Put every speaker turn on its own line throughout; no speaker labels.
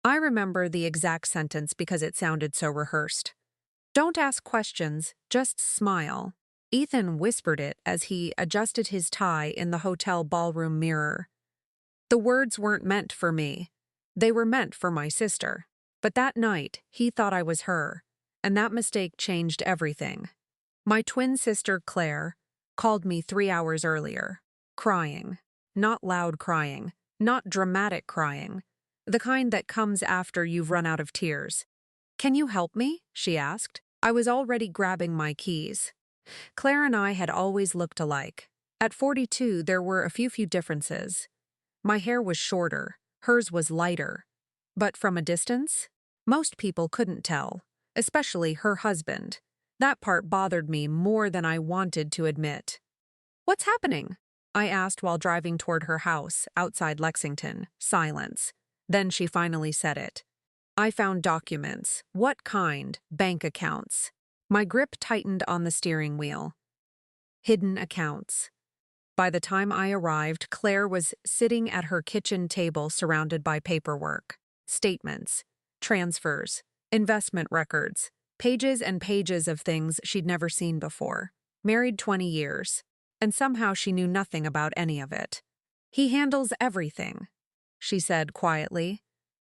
I remember the exact sentence because it sounded so rehearsed. Don't ask questions, just smile. Ethan whispered it as he adjusted his tie in the hotel ballroom mirror. The words weren't meant for me. They were meant for my sister. But that night, he thought I was her, and that mistake changed everything. My twin sister, Claire, called me 3 hours earlier, crying. Not loud crying, not dramatic crying, the kind that comes after you've run out of tears. Can you help me? She asked. I was already grabbing my keys. Claire and I had always looked alike. At 42, there were a few differences. My hair was shorter, hers was lighter. But from a distance, most people couldn't tell, especially her husband. That part bothered me more than I wanted to admit. What's happening? I asked while driving toward her house outside Lexington. Silence. Then she finally said it. I found documents. What kind? Bank accounts. My grip tightened on the steering wheel. Hidden accounts. By the time I arrived, Claire was sitting at her kitchen table surrounded by paperwork, statements, transfers, investment records, pages and pages of things she'd never seen before. Married 20 years, and somehow she knew nothing about any of it. He handles everything, she said quietly.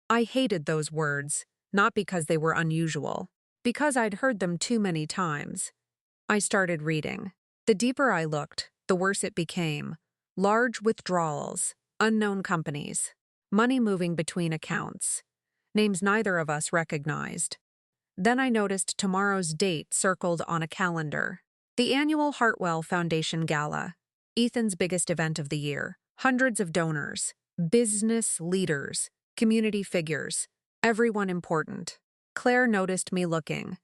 I hated those words, not because they were unusual, because I'd heard them too many times. I started reading. The deeper I looked, the worse it became. Large withdrawals, unknown companies, money moving between accounts, names neither of us recognized. Then I noticed tomorrow's date circled on a calendar. The annual Hartwell Foundation Gala, Ethan's biggest event of the year. Hundreds of donors, business leaders, community figures, everyone important. Claire noticed me looking.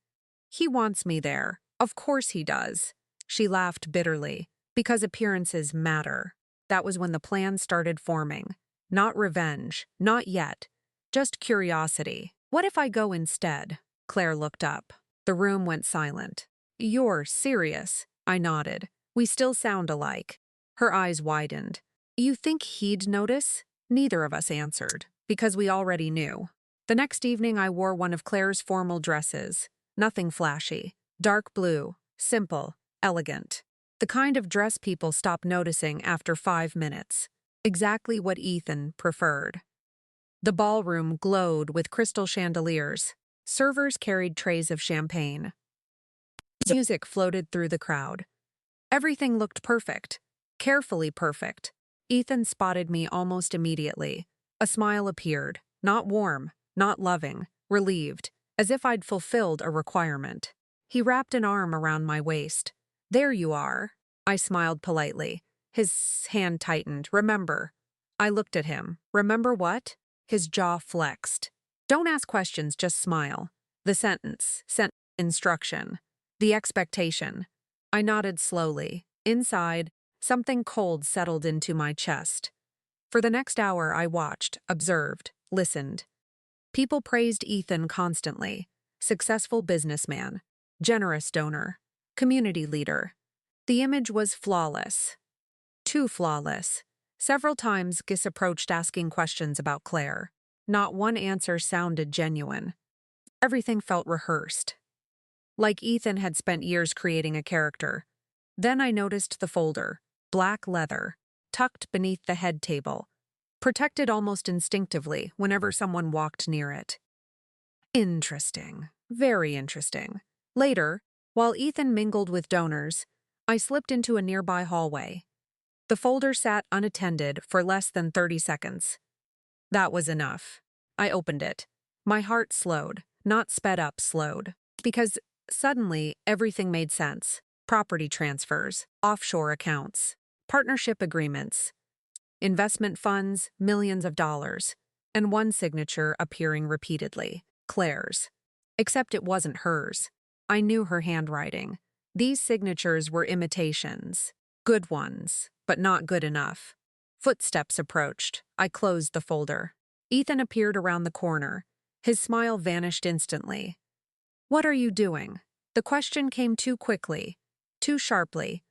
He wants me there. Of course he does. She laughed bitterly. Because appearances matter. That was when the plan started forming. Not revenge, not yet. Just curiosity. What if I go instead? Claire looked up. The room went silent. You're serious? I nodded. We still sound alike. Her eyes widened. You think he'd notice? Neither of us answered, because we already knew. The next evening I wore one of Claire's formal dresses. Nothing flashy. Dark blue. Simple. Elegant. The kind of dress people stop noticing after 5 minutes. Exactly what Ethan preferred. The ballroom glowed with crystal chandeliers. Servers carried trays of champagne. Music floated through the crowd. Everything looked perfect. Carefully perfect. Ethan spotted me almost immediately. A smile appeared. Not warm, not loving, relieved, as if I'd fulfilled a requirement. He wrapped an arm around my waist. There you are. I smiled politely. His hand tightened. Remember. I looked at him. Remember what? His jaw flexed. Don't ask questions, just smile. The sentence, instruction. The expectation. I nodded slowly. Inside, something cold settled into my chest. For the next hour I watched, observed, listened. People praised Ethan constantly. Successful businessman. Generous donor. Community leader. The image was flawless. Too flawless. Several times Gis approached asking questions about Claire. Not one answer sounded genuine. Everything felt rehearsed. Like Ethan had spent years creating a character. Then I noticed the folder. Black leather. Tucked beneath the head table. Protected almost instinctively whenever someone walked near it. Interesting. Very interesting. Later, while Ethan mingled with donors, I slipped into a nearby hallway. The folder sat unattended for less than 30 seconds. That was enough. I opened it. My heart slowed, not sped up, slowed. Because suddenly, everything made sense. Property transfers, offshore accounts, partnership agreements, investment funds, millions of dollars, and one signature appearing repeatedly. Claire's. Except it wasn't hers. I knew her handwriting. These signatures were imitations. Good ones, but not good enough. Footsteps approached. I closed the folder. Ethan appeared around the corner. His smile vanished instantly. What are you doing? The question came too quickly, too sharply.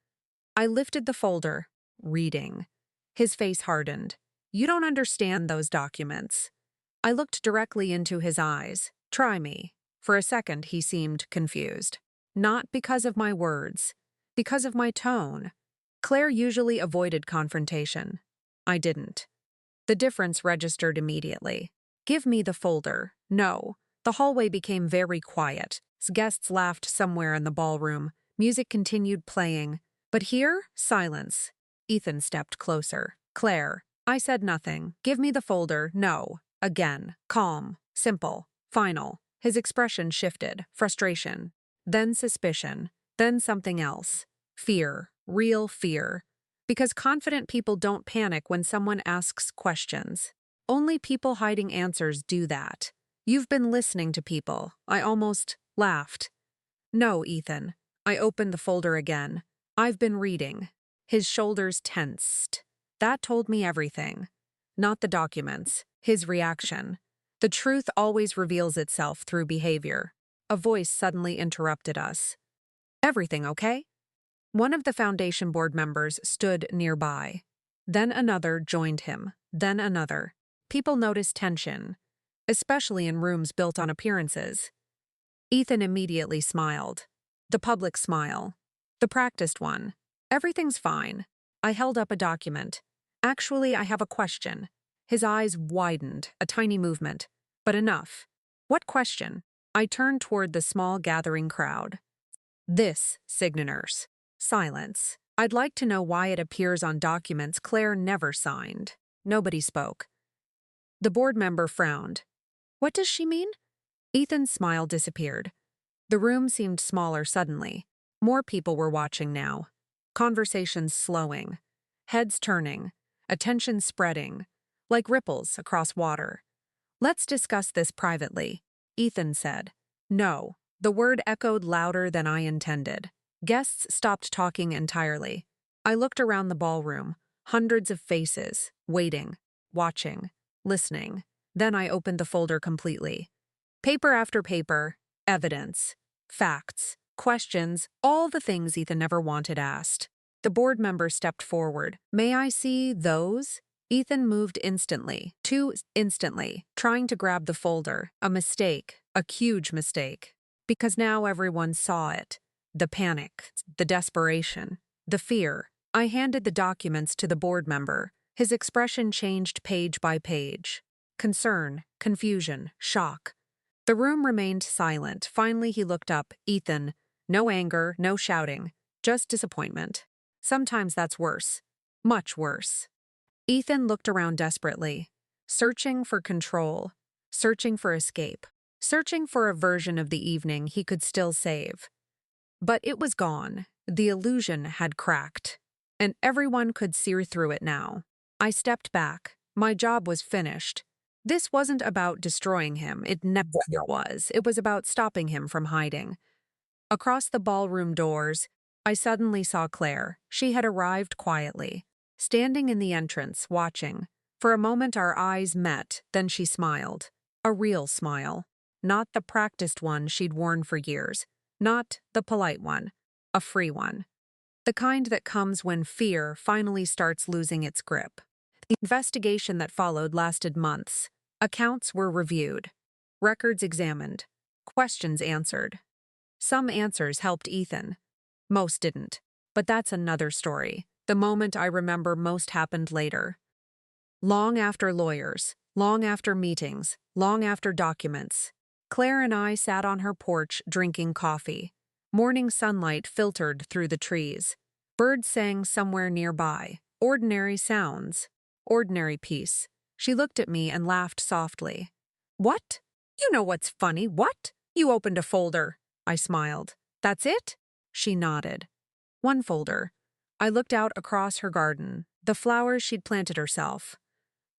I lifted the folder, reading. His face hardened. You don't understand those documents. I looked directly into his eyes. Try me. For a second, he seemed confused. Not because of my words, because of my tone. Claire usually avoided confrontation. I didn't. The difference registered immediately. Give me the folder. No. The hallway became very quiet. Guests laughed somewhere in the ballroom. Music continued playing. But here, silence. Ethan stepped closer. Claire. I said nothing. Give me the folder. No. Again. Calm. Simple. Final. His expression shifted. Frustration. Then suspicion. Then something else. Fear. Real fear. Because confident people don't panic when someone asks questions. Only people hiding answers do that. You've been listening to people. I almost laughed. No, Ethan. I opened the folder again. I've been reading. His shoulders tensed. That told me everything. Not the documents. His reaction. The truth always reveals itself through behavior. A voice suddenly interrupted us. Everything okay? One of the foundation board members stood nearby. Then another joined him. Then another. People noticed tension, especially in rooms built on appearances. Ethan immediately smiled. The public smile. The practiced one. Everything's fine. I held up a document. Actually, I have a question. His eyes widened, a tiny movement. But enough. What question? I turned toward the small gathering crowd. This, signatures. Silence. I'd like to know why it appears on documents Claire never signed. Nobody spoke. The board member frowned. What does she mean? Ethan's smile disappeared. The room seemed smaller suddenly. More people were watching now. Conversations slowing. Heads turning. Attention spreading. Like ripples across water. Let's discuss this privately, Ethan said. No. The word echoed louder than I intended. Guests stopped talking entirely. I looked around the ballroom. Hundreds of faces. Waiting. Watching. Listening. Then I opened the folder completely. Paper after paper. Evidence. Facts. Questions. All the things Ethan never wanted asked. The board member stepped forward. May I see those? Ethan moved instantly. Too instantly. Trying to grab the folder. A mistake. A huge mistake. Because now everyone saw it. The panic, the desperation, the fear. I handed the documents to the board member. His expression changed page by page. Concern, confusion, shock. The room remained silent. Finally, he looked up. Ethan. No anger, no shouting. Just disappointment. Sometimes that's worse. Much worse. Ethan looked around desperately. Searching for control. Searching for escape. Searching for a version of the evening he could still save. But it was gone. The illusion had cracked. And everyone could see through it now. I stepped back. My job was finished. This wasn't about destroying him. It never was. It was about stopping him from hiding. Across the ballroom doors, I suddenly saw Claire. She had arrived quietly, standing in the entrance, watching. For a moment our eyes met, then she smiled. A real smile. Not the practiced one she'd worn for years. Not the polite one. A free one. The kind that comes when fear finally starts losing its grip. The investigation that followed lasted months. Accounts were reviewed. Records examined. Questions answered. Some answers helped Ethan. Most didn't. But that's another story. The moment I remember most happened later. Long after lawyers, long after meetings, long after documents, Claire and I sat on her porch drinking coffee. Morning sunlight filtered through the trees. Birds sang somewhere nearby. Ordinary sounds. Ordinary peace. She looked at me and laughed softly. What? You know what's funny, what? You opened a folder. I smiled. That's it? She nodded. One folder. I looked out across her garden, the flowers she'd planted herself,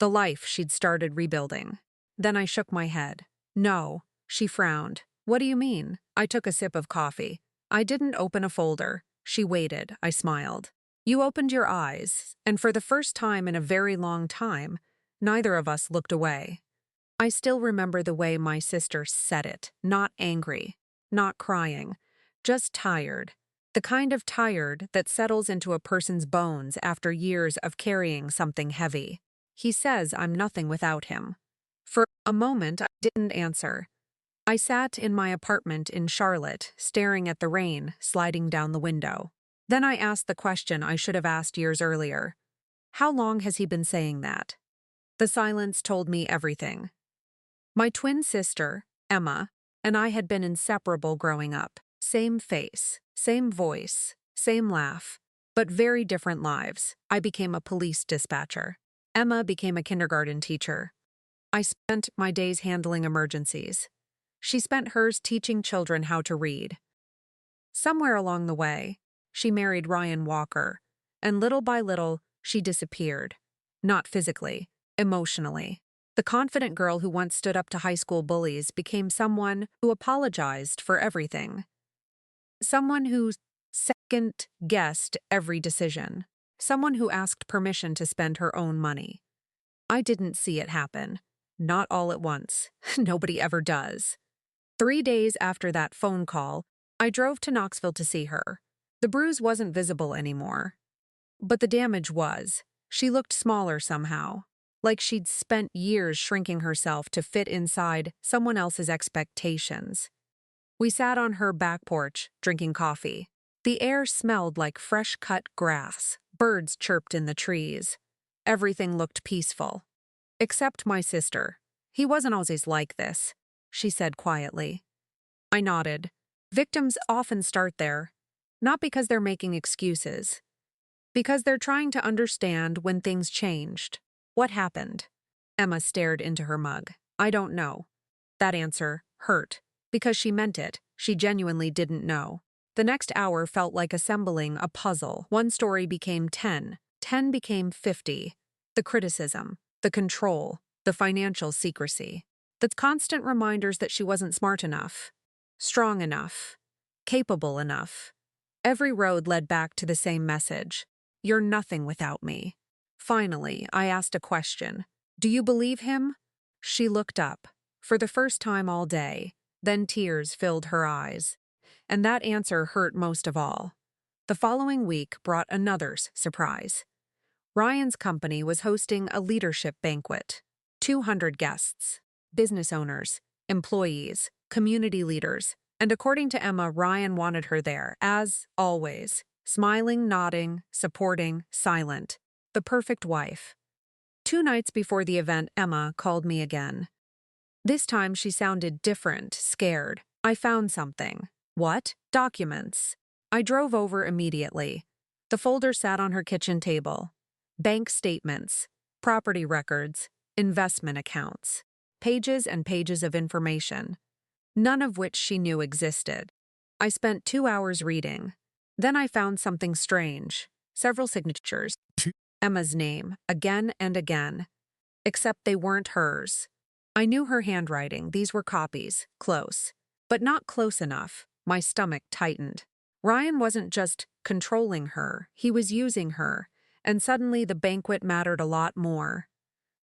the life she'd started rebuilding. Then I shook my head. No. She frowned. What do you mean? I took a sip of coffee. I didn't open a folder. She waited. I smiled. You opened your eyes, and for the first time in a very long time, neither of us looked away. I still remember the way my sister said it, not angry, not crying, just tired. The kind of tired that settles into a person's bones after years of carrying something heavy. He says I'm nothing without him. For A moment I didn't answer. I sat in my apartment in Charlotte, staring at the rain sliding down the window. Then I asked the question I should have asked years earlier. How long has he been saying that? The silence told me everything. My twin sister, Emma, and I had been inseparable growing up. Same face, same voice, same laugh, but very different lives. I became a police dispatcher. Emma became a kindergarten teacher. I spent my days handling emergencies. She spent hers teaching children how to read. Somewhere along the way, she married Ryan Walker, and little by little, she disappeared. Not physically, emotionally. The confident girl who once stood up to high school bullies became someone who apologized for everything. Someone who second-guessed every decision. Someone who asked permission to spend her own money. I didn't see it happen. Not all at once. Nobody ever does. 3 days after that phone call, I drove to Knoxville to see her. The bruise wasn't visible anymore. But the damage was. She looked smaller somehow. Like she'd spent years shrinking herself to fit inside someone else's expectations. We sat on her back porch, drinking coffee. The air smelled like fresh-cut grass. Birds chirped in the trees. Everything looked peaceful. Except my sister. He wasn't always like this, she said quietly. I nodded. Victims often start there. Not because they're making excuses. Because they're trying to understand when things changed. What happened? Emma stared into her mug. I don't know. That answer hurt. Because she meant it. She genuinely didn't know. The next hour felt like assembling a puzzle. One story became 10. 10 became 50. The criticism, the control, the financial secrecy. The constant reminders that she wasn't smart enough, strong enough, capable enough. Every road led back to the same message. You're nothing without me. Finally, I asked a question. Do you believe him? She looked up, for the first time all day. Then tears filled her eyes. And that answer hurt most of all. The following week brought another surprise. Ryan's company was hosting a leadership banquet. 200 guests, business owners, employees, community leaders, and according to Emma, Ryan wanted her there, as always, smiling, nodding, supporting, silent. The perfect wife. 2 nights before the event, Emma called me again. This time she sounded different, scared. I found something. What? Documents. I drove over immediately. The folder sat on her kitchen table. Bank statements, property records, investment accounts. Pages and pages of information. None of which she knew existed. I spent 2 hours reading. Then I found something strange. Several signatures. Emma's name, again and again. Except they weren't hers. I knew her handwriting. These were copies. Close. But not close enough. My stomach tightened. Ryan wasn't just controlling her. He was using her. And suddenly the banquet mattered a lot more.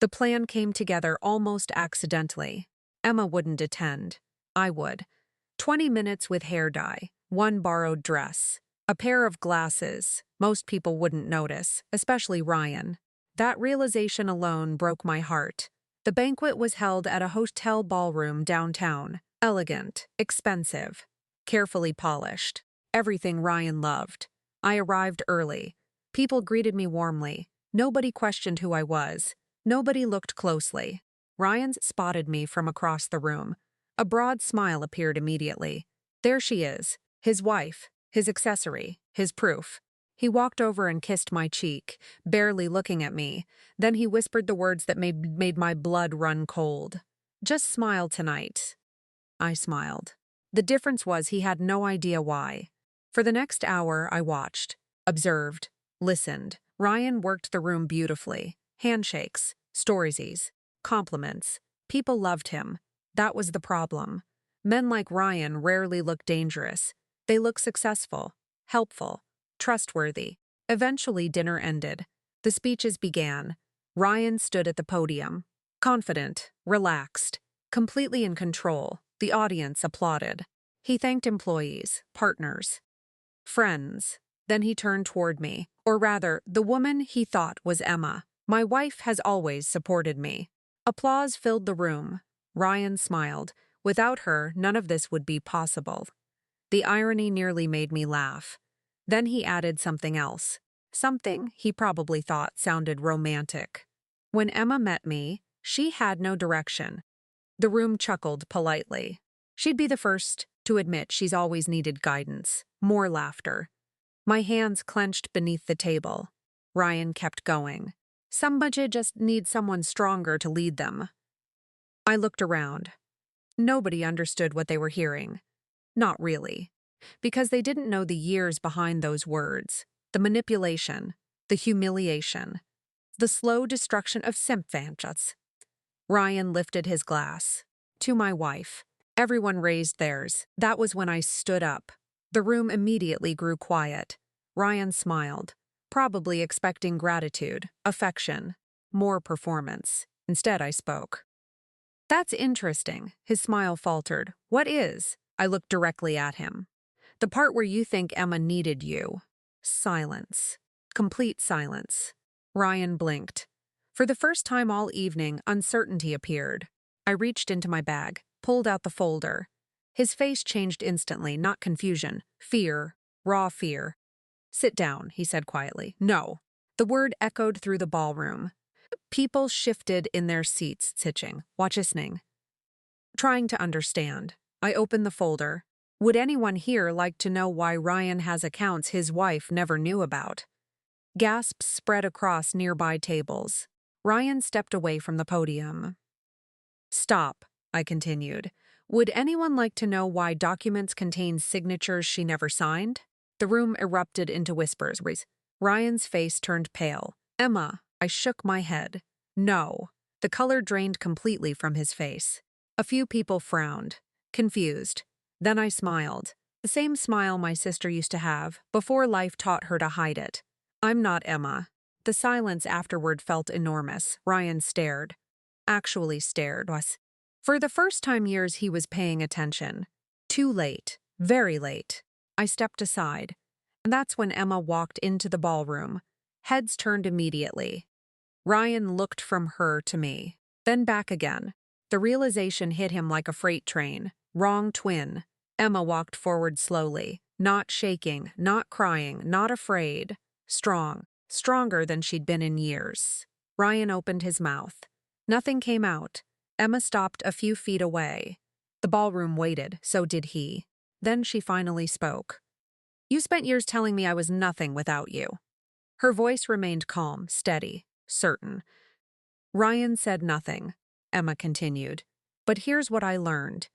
The plan came together almost accidentally. Emma wouldn't attend. I would. 20 minutes with hair dye. 1 borrowed dress. A pair of glasses. Most people wouldn't notice, especially Ryan. That realization alone broke my heart. The banquet was held at a hotel ballroom downtown. Elegant, expensive, carefully polished. Everything Ryan loved. I arrived early. People greeted me warmly. Nobody questioned who I was. Nobody looked closely. Ryan spotted me from across the room. A broad smile appeared immediately. There she is, his wife, his accessory, his proof. He walked over and kissed my cheek, barely looking at me. Then he whispered the words that made my blood run cold. Just smile tonight. I smiled. The difference was he had no idea why. For the next hour, I watched, observed, listened. Ryan worked the room beautifully. Handshakes, storiesies, compliments. People loved him. That was the problem. Men like Ryan rarely look dangerous. They look successful, helpful, trustworthy. Eventually, dinner ended. The speeches began. Ryan stood at the podium. Confident, relaxed, completely in control. The audience applauded. He thanked employees, partners, friends. Then he turned toward me, or rather, the woman he thought was Emma. My wife has always supported me. Applause filled the room. Ryan smiled. Without her, none of this would be possible. The irony nearly made me laugh. Then he added something else. Something he probably thought sounded romantic. When Emma met me, she had no direction. The room chuckled politely. She'd be the first to admit she's always needed guidance. More laughter. My hands clenched beneath the table. Ryan kept going. Somebody just needs someone stronger to lead them. I looked around. Nobody understood what they were hearing. Not really. Because they didn't know the years behind those words. The manipulation. The humiliation. The slow destruction of sympathies. Ryan lifted his glass. To my wife. Everyone raised theirs. That was when I stood up. The room immediately grew quiet. Ryan smiled, probably expecting gratitude, affection, more performance. Instead, I spoke. That's interesting. His smile faltered. What is? I looked directly at him. The part where you think Emma needed you. Silence. Complete silence. Ryan blinked. For the first time all evening, uncertainty appeared. I reached into my bag, pulled out the folder. His face changed instantly, not confusion, fear, raw fear. Sit down, he said quietly. No. The word echoed through the ballroom. People shifted in their seats, sitting, listening, trying to understand. I opened the folder. Would anyone here like to know why Ryan has accounts his wife never knew about? Gasps spread across nearby tables. Ryan stepped away from the podium. Stop, I continued. Would anyone like to know why documents contain signatures she never signed? The room erupted into whispers. Ryan's face turned pale. Emma, I shook my head. No. The color drained completely from his face. A few people frowned, confused. Then I smiled. The same smile my sister used to have, before life taught her to hide it. I'm not Emma. The silence afterward felt enormous. Ryan stared. Actually stared. For the first time years he was paying attention. Too late. Very late. I stepped aside. And that's when Emma walked into the ballroom. Heads turned immediately. Ryan looked from her to me, then back again. The realization hit him like a freight train. Wrong twin. Emma walked forward slowly, not shaking, not crying, not afraid. Strong, stronger than she'd been in years. Ryan opened his mouth. Nothing came out. Emma stopped a few feet away. The ballroom waited, so did he. Then she finally spoke. You spent years telling me I was nothing without you. Her voice remained calm, steady, certain. Ryan said nothing. Emma continued. But here's what I learned.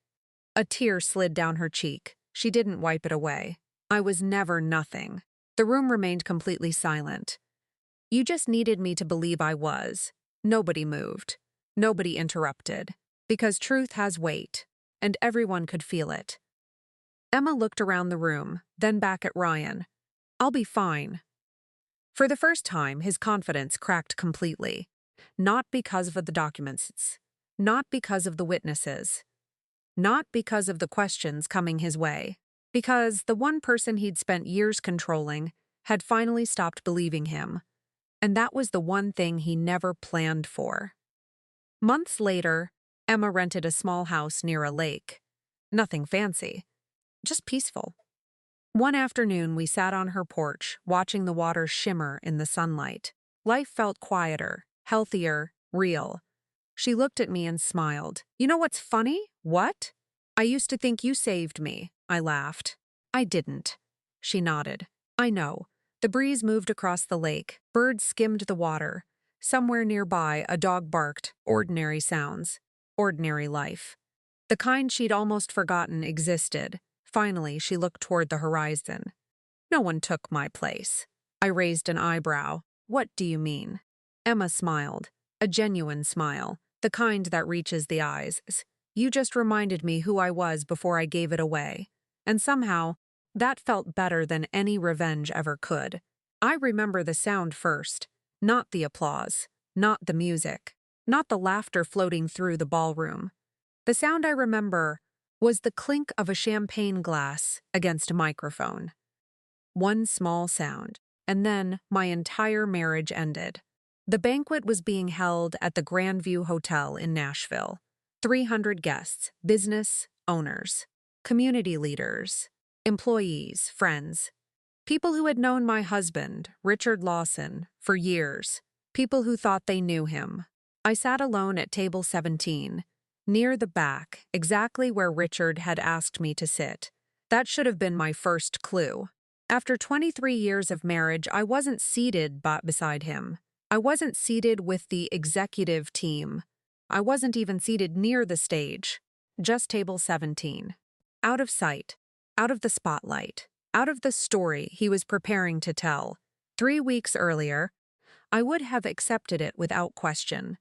A tear slid down her cheek. She didn't wipe it away. I was never nothing. The room remained completely silent. You just needed me to believe I was. Nobody moved. Nobody interrupted. Because truth has weight, and everyone could feel it. Emma looked around the room, then back at Ryan. I'll be fine. For the first time, his confidence cracked completely. Not because of the documents. Not because of the witnesses. Not because of the questions coming his way. Because the one person he'd spent years controlling had finally stopped believing him. And that was the one thing he never planned for. Months later, Emma rented a small house near a lake. Nothing fancy. Just peaceful. One afternoon, we sat on her porch, watching the water shimmer in the sunlight. Life felt quieter, healthier, real. She looked at me and smiled. You know what's funny? What? I used to think you saved me. I laughed. I didn't. She nodded. I know. The breeze moved across the lake. Birds skimmed the water. Somewhere nearby, a dog barked. Ordinary sounds. Ordinary life. The kind she'd almost forgotten existed. Finally, she looked toward the horizon. No one took my place. I raised an eyebrow. What do you mean? Emma smiled. A genuine smile. The kind that reaches the eyes. You just reminded me who I was before I gave it away. And somehow, that felt better than any revenge ever could. I remember the sound first. Not the applause. Not the music. Not the laughter floating through the ballroom. The sound I remember was the clink of a champagne glass against a microphone. One small sound, and then my entire marriage ended. The banquet was being held at the Grandview Hotel in Nashville. 300 guests, business owners, community leaders, employees, friends, people who had known my husband, Richard Lawson, for years, people who thought they knew him. I sat alone at table 17, near the back, exactly where Richard had asked me to sit. That should have been my first clue. After 23 years of marriage, I wasn't seated beside him. I wasn't seated with the executive team. I wasn't even seated near the stage. Just table 17. Out of sight, out of the spotlight, out of the story he was preparing to tell. 3 weeks earlier, I would have accepted it without question.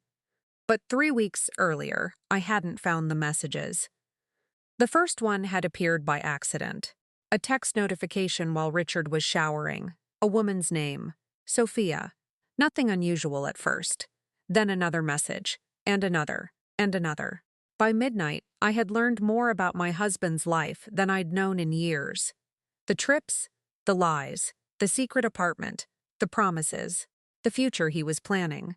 But 3 weeks earlier, I hadn't found the messages. The first one had appeared by accident. A text notification while Richard was showering. A woman's name. Sophia. Nothing unusual at first. Then another message. And another. And another. By midnight, I had learned more about my husband's life than I'd known in years. The trips, the lies, the secret apartment, the promises, the future he was planning.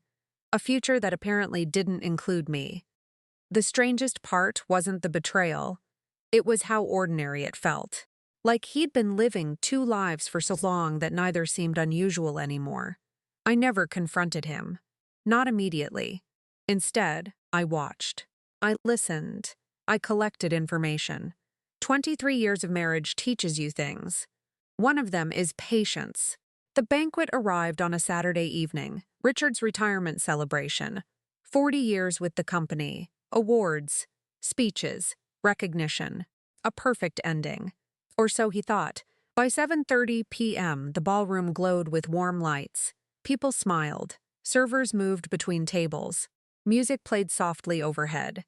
A future that apparently didn't include me. The strangest part wasn't the betrayal. It was how ordinary it felt. Like he'd been living 2 lives for so long that neither seemed unusual anymore. I never confronted him. Not immediately. Instead, I watched. I listened. I collected information. 23 years of marriage teaches you things. One of them is patience. The banquet arrived on a Saturday evening, Richard's retirement celebration. 40 years with the company, awards, speeches, recognition. A perfect ending. Or so he thought. By 7:30 p.m., the ballroom glowed with warm lights. People smiled. Servers moved between tables. Music played softly overhead.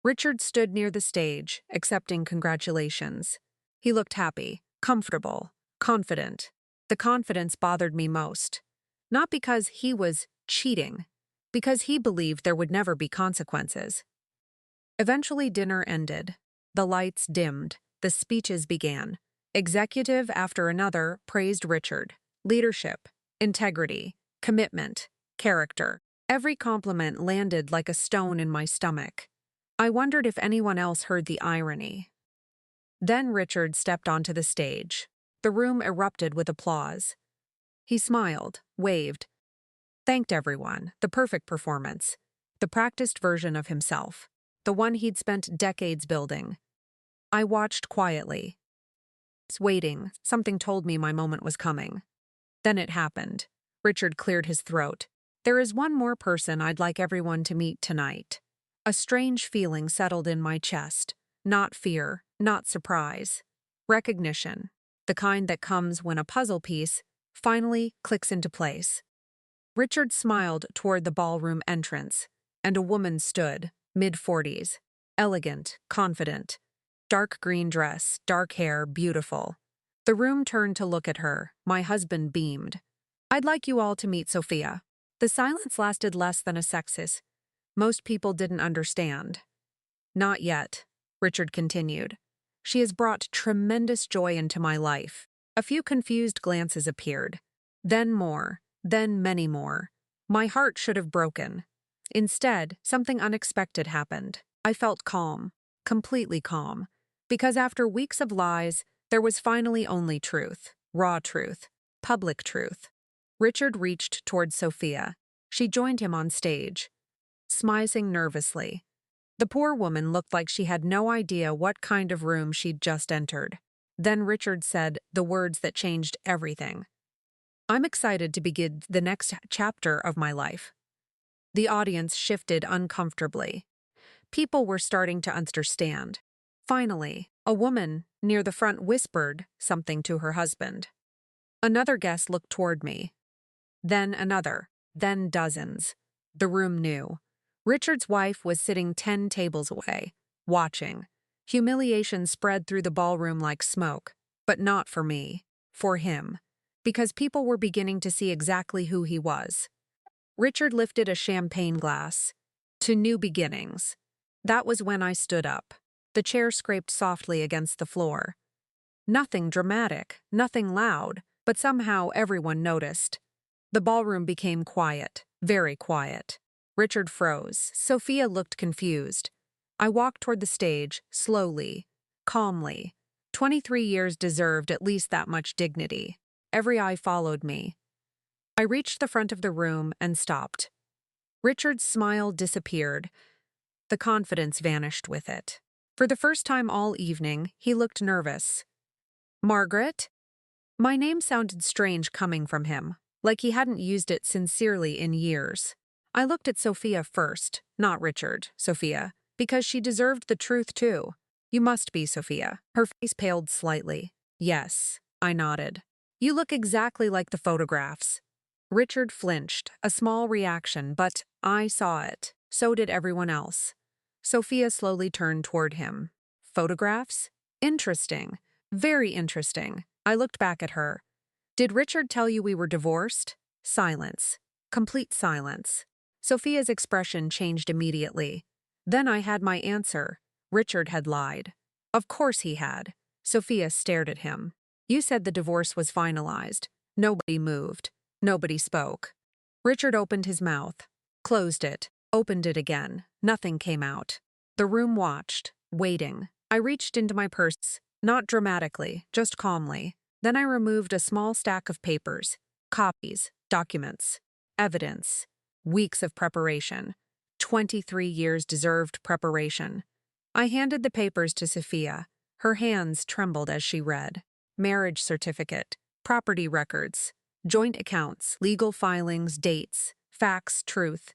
Richard stood near the stage, accepting congratulations. He looked happy, comfortable, confident. The confidence bothered me most. Not because he was cheating, because he believed there would never be consequences. Eventually dinner ended. The lights dimmed. The speeches began. Executive after another praised Richard. Leadership, integrity, commitment, character. Every compliment landed like a stone in my stomach. I wondered if anyone else heard the irony. Then Richard stepped onto the stage. The room erupted with applause. He smiled, waved, thanked everyone. The perfect performance. The practiced version of himself. The one he'd spent decades building. I watched quietly. Waiting, something told me my moment was coming. Then it happened. Richard cleared his throat. There is one more person I'd like everyone to meet tonight. A strange feeling settled in my chest. Not fear, not surprise. Recognition. The kind that comes when a puzzle piece finally clicks into place. Richard smiled toward the ballroom entrance, and a woman stood, mid-40s, elegant, confident. Dark green dress, dark hair, beautiful. The room turned to look at her. My husband beamed. I'd like you all to meet Sophia. The silence lasted less than a sexis. Most people didn't understand. Not yet, Richard continued. She has brought tremendous joy into my life. A few confused glances appeared. Then more, then many more. My heart should have broken. Instead, something unexpected happened. I felt calm, completely calm. Because after weeks of lies, there was finally only truth, raw truth, public truth. Richard reached toward Sophia. She joined him on stage, smiling nervously. The poor woman looked like she had no idea what kind of room she'd just entered. Then Richard said the words that changed everything. I'm excited to begin the next chapter of my life. The audience shifted uncomfortably. People were starting to understand. Finally, a woman near the front whispered something to her husband. Another guest looked toward me. Then another, then dozens. The room knew. Richard's wife was sitting 10 tables away, watching. Humiliation spread through the ballroom like smoke, but not for me, for him, because people were beginning to see exactly who he was. Richard lifted a champagne glass. To new beginnings. That was when I stood up. The chair scraped softly against the floor. Nothing dramatic, nothing loud, but somehow everyone noticed. The ballroom became quiet, very quiet. Richard froze. Sophia looked confused. I walked toward the stage, slowly, calmly. 23 years deserved at least that much dignity. Every eye followed me. I reached the front of the room and stopped. Richard's smile disappeared. The confidence vanished with it. For the first time all evening, he looked nervous. Margaret? My name sounded strange coming from him, like he hadn't used it sincerely in years. I looked at Sophia first, not Richard, Sophia, because she deserved the truth too. You must be Sophia. Her face paled slightly. Yes, I nodded. You look exactly like the photographs. Richard flinched, a small reaction, but I saw it. So did everyone else. Sophia slowly turned toward him. Photographs? Interesting. Very interesting. I looked back at her. Did Richard tell you we were divorced? Silence. Complete silence. Sophia's expression changed immediately. Then I had my answer. Richard had lied. Of course he had. Sophia stared at him. You said the divorce was finalized. Nobody moved. Nobody spoke. Richard opened his mouth, closed it, opened it again. Nothing came out. The room watched, waiting. I reached into my purse, not dramatically, just calmly. Then I removed a small stack of papers, copies, documents, evidence, weeks of preparation. 23 years deserved preparation. I handed the papers to Sophia. Her hands trembled as she read. Marriage certificate, property records, joint accounts, legal filings, dates, facts, truth.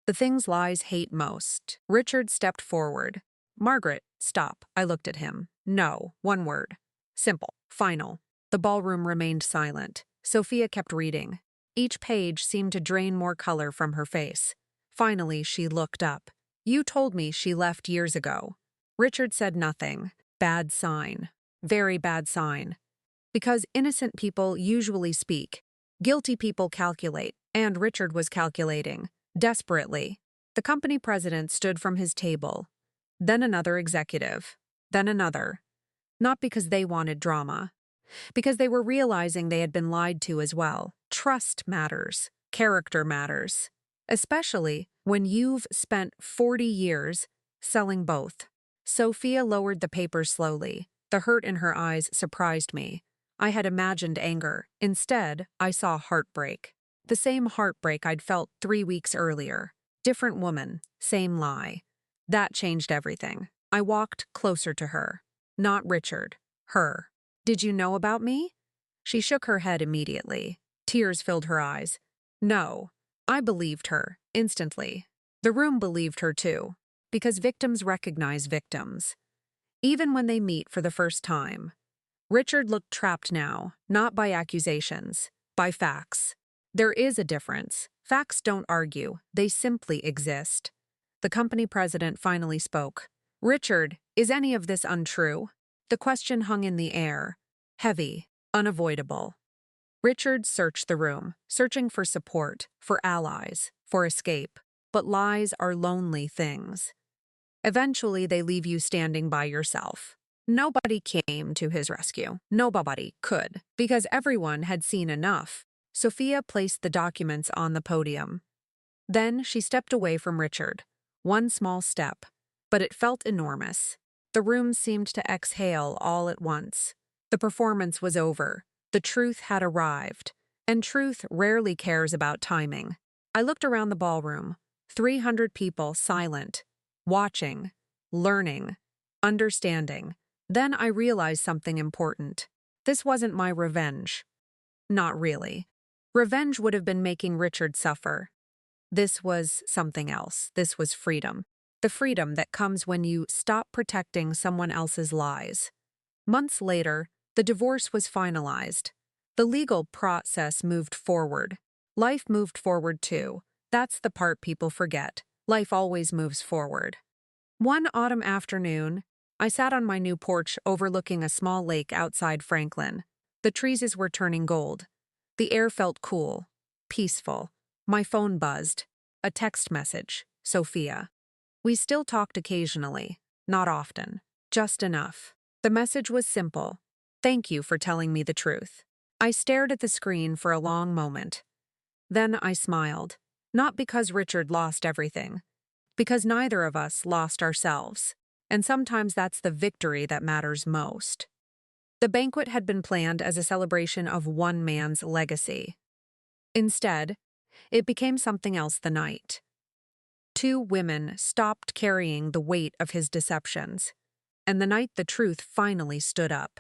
The things lies hate most. Richard stepped forward. Margaret, stop. I looked at him. No, one word. Simple. Final. The ballroom remained silent. Sophia kept reading. Each page seemed to drain more color from her face. Finally, she looked up. You told me she left years ago. Richard said nothing. Bad sign. Very bad sign. Because innocent people usually speak. Guilty people calculate, and Richard was calculating. Desperately. The company president stood from his table. Then another executive. Then another. Not because they wanted drama. Because they were realizing they had been lied to as well. Trust matters. Character matters. Especially when you've spent 40 years selling both. Sophia lowered the papers slowly. The hurt in her eyes surprised me. I had imagined anger. Instead, I saw heartbreak. The same heartbreak I'd felt 3 weeks earlier. Different woman, same lie. That changed everything. I walked closer to her. Not Richard. Her. Did you know about me? She shook her head immediately. Tears filled her eyes. No. I believed her, instantly. The room believed her too. Because victims recognize victims. Even when they meet for the first time. Richard looked trapped now, not by accusations, by facts. There is a difference. Facts don't argue, they simply exist. The company president finally spoke. Richard, is any of this untrue? The question hung in the air. Heavy, unavoidable. Richard searched the room, searching for support, for allies, for escape. But lies are lonely things. Eventually, they leave you standing by yourself. Nobody came to his rescue. Nobody could, because everyone had seen enough. Sophia placed the documents on the podium. Then she stepped away from Richard. One small step, but it felt enormous. The room seemed to exhale all at once. The performance was over. The truth had arrived. And truth rarely cares about timing. I looked around the ballroom. 300 people silent, watching, learning, understanding. Then I realized something important. This wasn't my revenge. Not really. Revenge would have been making Richard suffer. This was something else. This was freedom. The freedom that comes when you stop protecting someone else's lies. Months later, the divorce was finalized. The legal process moved forward. Life moved forward too. That's the part people forget. Life always moves forward. One autumn afternoon, I sat on my new porch overlooking a small lake outside Franklin. The trees were turning gold. The air felt cool, peaceful. My phone buzzed. A text message. Sophia. We still talked occasionally. Not often. Just enough. The message was simple. Thank you for telling me the truth. I stared at the screen for a long moment. Then I smiled. Not because Richard lost everything. Because neither of us lost ourselves. And sometimes that's the victory that matters most. The banquet had been planned as a celebration of one man's legacy. Instead, it became something else the night. Two women stopped carrying the weight of his deceptions, and the night the truth finally stood up.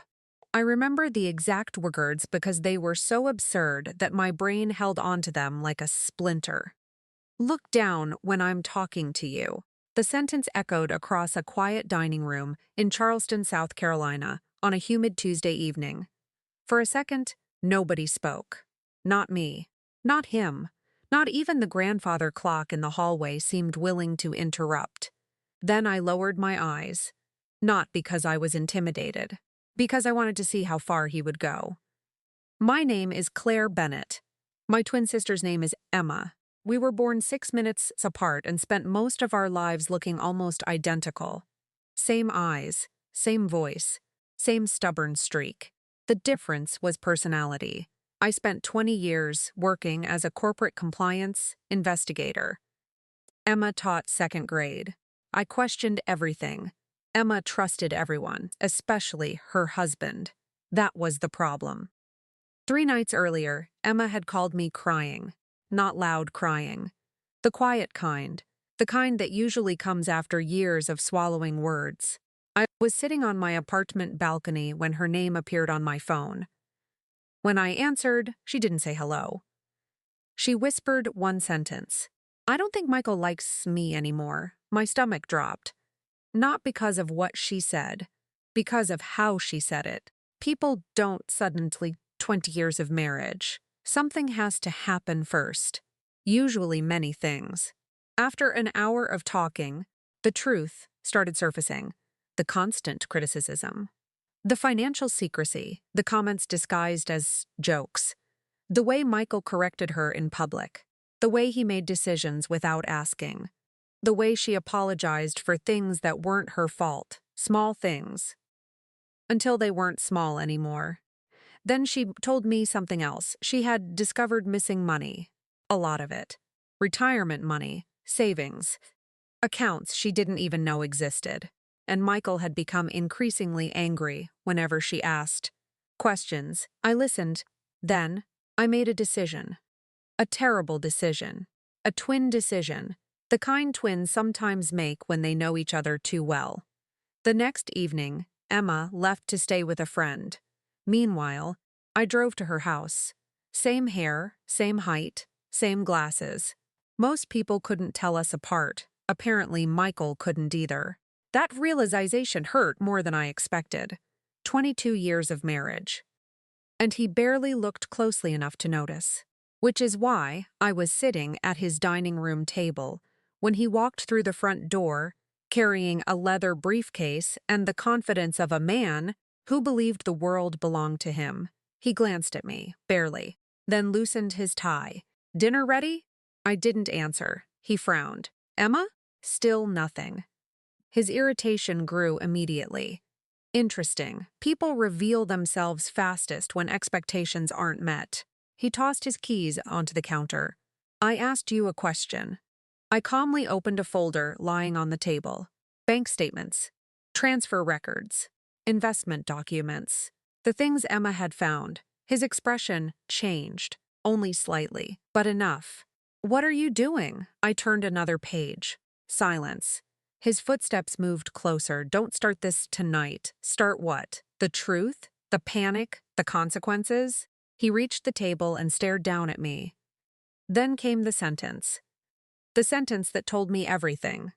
I remember the exact words because they were so absurd that my brain held onto them like a splinter. Look down when I'm talking to you. The sentence echoed across a quiet dining room in Charleston, South Carolina, on a humid Tuesday evening. For a second, nobody spoke. Not me. Not him. Not even the grandfather clock in the hallway seemed willing to interrupt. Then I lowered my eyes. Not because I was intimidated. Because I wanted to see how far he would go. My name is Claire Bennett. My twin sister's name is Emma. We were born 6 minutes apart and spent most of our lives looking almost identical. Same eyes, same voice, same stubborn streak. The difference was personality. I spent 20 years working as a corporate compliance investigator. Emma taught second grade. I questioned everything. Emma trusted everyone, especially her husband. That was the problem. 3 nights earlier, Emma had called me crying. Not loud crying. The quiet kind. The kind that usually comes after years of swallowing words. I was sitting on my apartment balcony when her name appeared on my phone. When I answered, she didn't say hello. She whispered one sentence. I don't think Michael likes me anymore. My stomach dropped. Not because of what she said, because of how she said it. People don't suddenly 20 years of marriage. Something has to happen first. Usually many things. After an hour of talking, the truth started surfacing. The constant criticism. The financial secrecy, the comments disguised as jokes. The way Michael corrected her in public. The way he made decisions without asking. The way she apologized for things that weren't her fault, small things. Until they weren't small anymore. Then she told me something else. She had discovered missing money. A lot of it. Retirement money, savings, accounts she didn't even know existed. And Michael had become increasingly angry whenever she asked questions. I listened. Then, I made a decision. A terrible decision. A twin decision. The kind twins sometimes make when they know each other too well. The next evening, Emma left to stay with a friend. Meanwhile, I drove to her house. Same hair, same height, same glasses. Most people couldn't tell us apart. Apparently, Michael couldn't either. That realization hurt more than I expected. 22 years of marriage. And he barely looked closely enough to notice. Which is why I was sitting at his dining room table when he walked through the front door, carrying a leather briefcase and the confidence of a man who believed the world belonged to him. He glanced at me, barely, then loosened his tie. Dinner ready? I didn't answer. He frowned. Emma? Still nothing. His irritation grew immediately. Interesting. People reveal themselves fastest when expectations aren't met. He tossed his keys onto the counter. I asked you a question. I calmly opened a folder lying on the table. Bank statements, transfer records, investment documents. The things Emma had found. His expression changed, only slightly, but enough. What are you doing? I turned another page. Silence. His footsteps moved closer. Don't start this tonight. Start what? The truth? The panic? The consequences? He reached the table and stared down at me. Then came the sentence. The sentence that told me everything.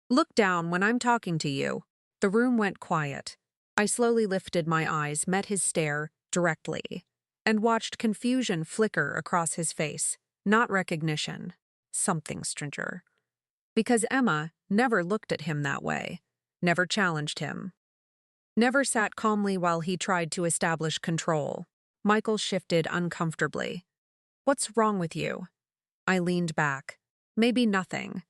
Look down when I'm talking to you. The room went quiet. I slowly lifted my eyes, met his stare directly, and watched confusion flicker across his face. Not recognition. Something stranger. Because Emma never looked at him that way, never challenged him, never sat calmly while he tried to establish control. Michael shifted uncomfortably. What's wrong with you? I leaned back. Maybe nothing.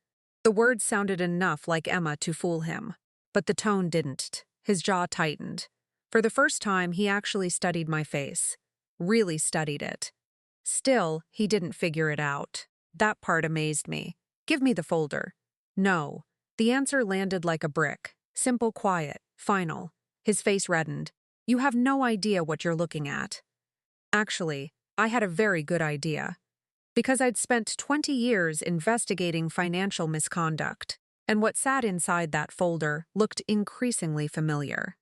The words sounded enough like Emma to fool him, but the tone didn't. His jaw tightened. For the first time, he actually studied my face. Really studied it. Still, he didn't figure it out. That part amazed me. Give me the folder. No. The answer landed like a brick. Simple, quiet, final. His face reddened. You have no idea what you're looking at. Actually, I had a very good idea. Because I'd spent 20 years investigating financial misconduct, and what sat inside that folder looked increasingly familiar.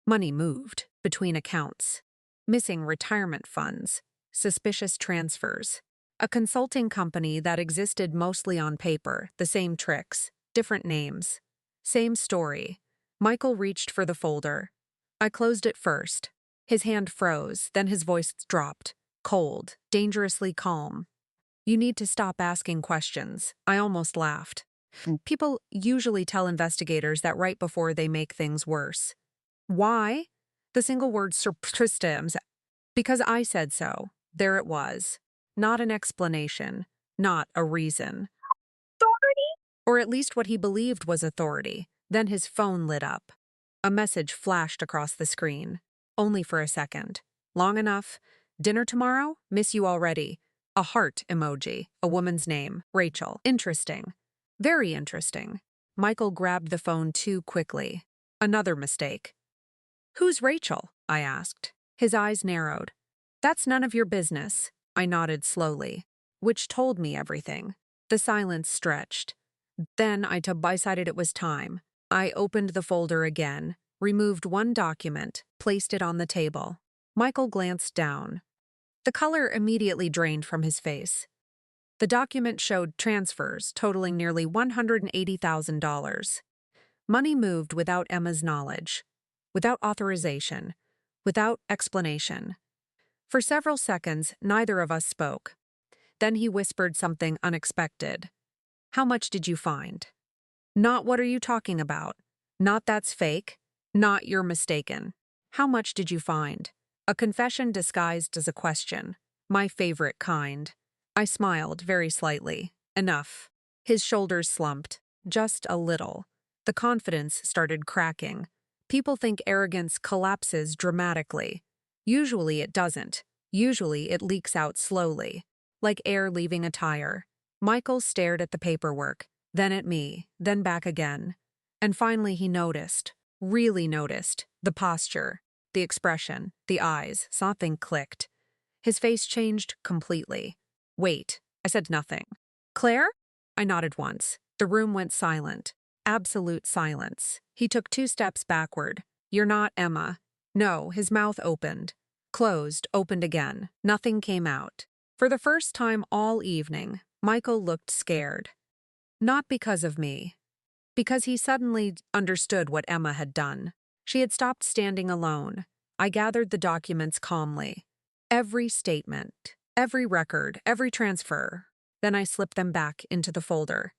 Money moved between accounts, missing retirement funds, suspicious transfers. A consulting company that existed mostly on paper, the same tricks, different names. Same story. Michael reached for the folder. I closed it first. His hand froze, then his voice dropped. Cold, dangerously calm. You need to stop asking questions. I almost laughed. People usually tell investigators that right before they make things worse. Why? The single word surprised. Because I said so. There it was. Not an explanation. Not a reason. Or at least what he believed was authority. Then his phone lit up. A message flashed across the screen. Only for a second. Long enough. Dinner tomorrow? Miss you already. A heart emoji. A woman's name. Rachel. Interesting. Very interesting. Michael grabbed the phone too quickly. Another mistake. Who's Rachel? I asked. His eyes narrowed. That's none of your business. I nodded slowly. Which told me everything. The silence stretched. Then I decided it was time. I opened the folder again, removed one document, placed it on the table. Michael glanced down. The color immediately drained from his face. The document showed transfers totaling nearly $180,000. Money moved without Emma's knowledge, without authorization, without explanation. For several seconds, neither of us spoke. Then he whispered something unexpected. How much did you find? Not what are you talking about? Not that's fake. Not you're mistaken. How much did you find? A confession disguised as a question. My favorite kind. I smiled very slightly. Enough. His shoulders slumped. Just a little. The confidence started cracking. People think arrogance collapses dramatically. Usually it doesn't. Usually it leaks out slowly, like air leaving a tire. Michael stared at the paperwork, then at me, then back again. And finally he noticed, really noticed, the posture, the expression, the eyes. Something clicked. His face changed completely. Wait, I said nothing. Claire? I nodded once. The room went silent. Absolute silence. He took 2 steps backward. You're not Emma. No, his mouth opened. Closed, opened again. Nothing came out. For the first time all evening, Michael looked scared. Not because of me. Because he suddenly understood what Emma had done. She had stopped standing alone. I gathered the documents calmly. Every statement, every record, every transfer. Then I slipped them back into the folder.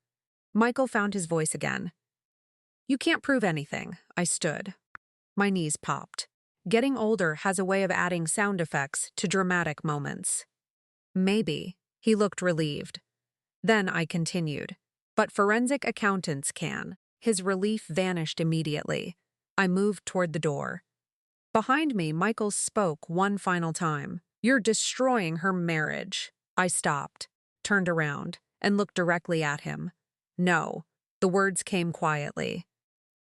Michael found his voice again. You can't prove anything. I stood. My knees popped. Getting older has a way of adding sound effects to dramatic moments. Maybe. He looked relieved. Then I continued. But forensic accountants can. His relief vanished immediately. I moved toward the door. Behind me, Michael spoke one final time. You're destroying her marriage. I stopped, turned around, and looked directly at him. No. The words came quietly.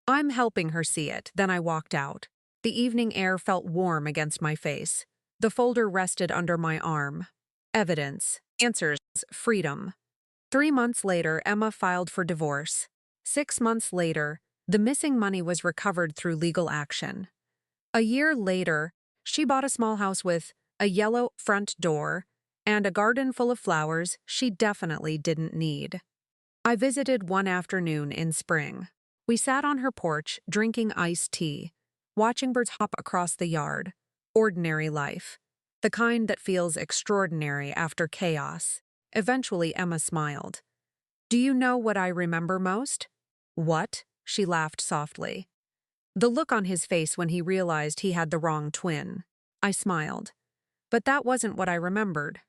I'm helping her see it. Then I walked out. The evening air felt warm against my face. The folder rested under my arm. Evidence. Answers. Freedom. 3 months later, Emma filed for divorce. 6 months later, the missing money was recovered through legal action. A year later, she bought a small house with a yellow front door and a garden full of flowers she definitely didn't need. I visited one afternoon in spring. We sat on her porch drinking iced tea, watching birds hop across the yard. Ordinary life. The kind that feels extraordinary after chaos. Eventually, Emma smiled. Do you know what I remember most? What? She laughed softly. The look on his face when he realized he had the wrong twin. I smiled. But that wasn't what I remembered.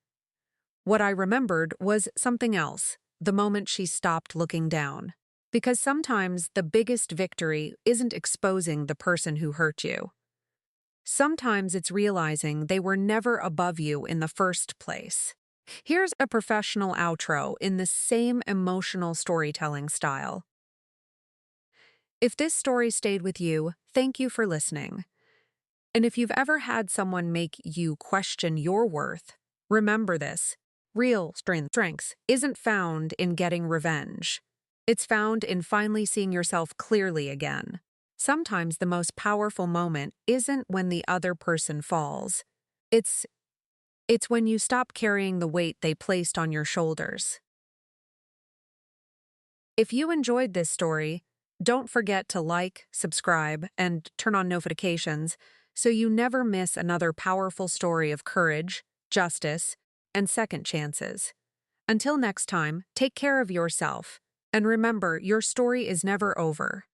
What I remembered was something else, the moment she stopped looking down. Because sometimes the biggest victory isn't exposing the person who hurt you. Sometimes it's realizing they were never above you in the first place. Here's a professional outro in the same emotional storytelling style. If this story stayed with you, thank you for listening. And if you've ever had someone make you question your worth, remember this. Real strength isn't found in getting revenge. It's found in finally seeing yourself clearly again. Sometimes the most powerful moment isn't when the other person falls. It's when you stop carrying the weight they placed on your shoulders. If you enjoyed this story, don't forget to like, subscribe, and turn on notifications so you never miss another powerful story of courage, justice, and second chances. Until next time, take care of yourself, and remember, your story is never over.